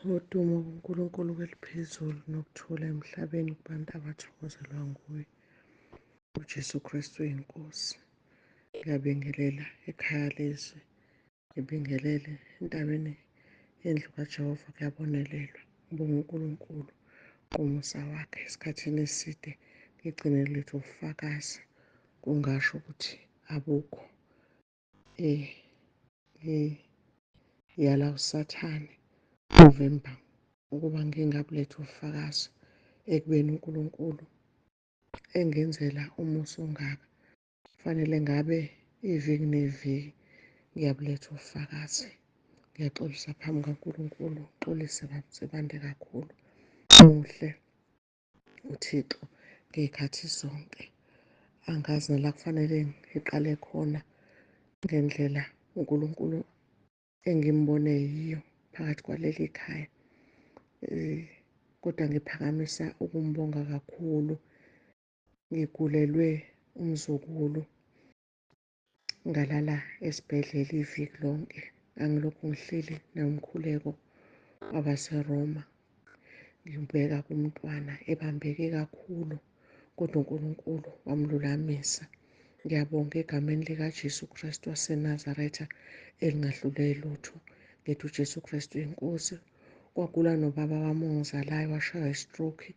Udumo kuNkulunkulu eliphezulu nokuthula emhlabeni kubantu abathokozelwa nguye. UJesu Kristu inkosi. Ngiyabingelela ekhaya lezwi. Ngibingelele entabeni yendlu kaJehova kuyabonelelwa. Ngibonga uNkulunkulu ngomusa wakhe esikhathini eside ngigcinele lethu ubufakazi. Kungasho ukuthi abukho. Yala usathane Novemba ukuba ngingabuletha ubufakazi ekubeni uNkulunkulu engenzela umusa ongaka. Kufanele ngabe iviki neviki ngiyabuletha ubufakazi. Ngiyaxolisa phambi kaNkulunkulu, xolise sibande kakhulu. Muhle uThixo ngey'khathi zonke. Angazi nala kufanele ngiqale khona ngendlela uNkulunkulu engimbone yiyo phakathi kwaleli khaya. Kodwa ngiphakamisa ukumbonga kakhulu. Ngigulelwe umzukulu, ngalala esibhedlela iviki lonke. Angilokhu ngihleli nomkhuleko wabaseRoma. Ngibheka kumntwana ebambeke kakhulu, kodwa uNkulunkulu wamlulamisa. Ngiyabonga egameni likaJesu Kristu waseNazaretha elingahlule lutho. Ngithi uJesu Kristu inkosi. Kwagula nobaba wami ongizalayo washaywa i-stroke.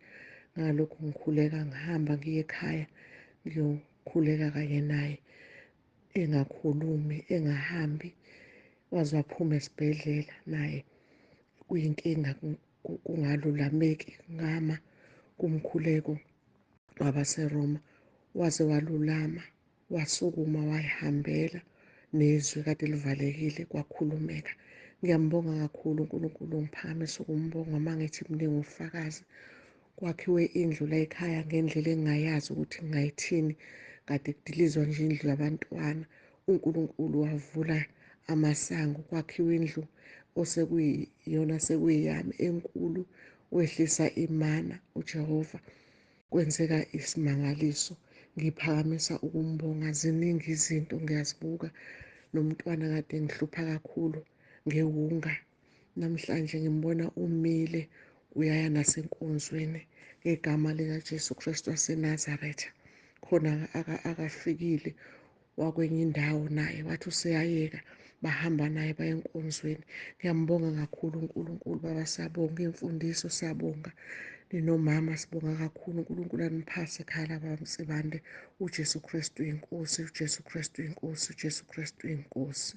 Ngalokhu ngikhuleka ngihamba ngiye ekhaya ngiyokhuleka kanye naye. Engakhulumi, engahambi, waze waphuma esibhedlela naye kuyinkinga kungalulameki. Ngama kumkhuleko wabaseRoma waze walulama, wasukuma wayihambela nezwi kade livalekile kwakhulumeka. Ngiyambonga kakhulu uNkulunkulu, ngiphakamise ukumbonga uma ngithi buningi ubufakazi. Kwakhiwe indlu la ekhaya ngendlela engingayazi ukuthi ngingayithini, kade kudilizwa nje indlu yabantwana. uNkulunkulu wavula amasango, kwakhiwa indlu osekuyiyona sekuyiyami enkulu, wehlisa imana uJehova. Kwenzeka isimangaliso. Ngiphakamisa ukumbonga. Ziningi izinto ngiyazibuka. Nomntwana kade ngihlupha kakhulu ngewunga, namhlanje ngimbona umile uyaya nasenkonzweni ngegama likaJesu Kristu waseNazaretha. Khona akafikile wakwenye indawo naye wathi useyayeka bahamba naye baye enkonzweni. Ngiyambonga kakhulu uNkulunkulu. Baba, siyabonga iy'mfundiso, siyabonga ninomama, sibonga kakhulu. uNkulunkulu aniphase ekhaya labaMsibande. uJesu Kristu inkosi, uJesu Kristu inkosi, uJesu Kristu inkosi.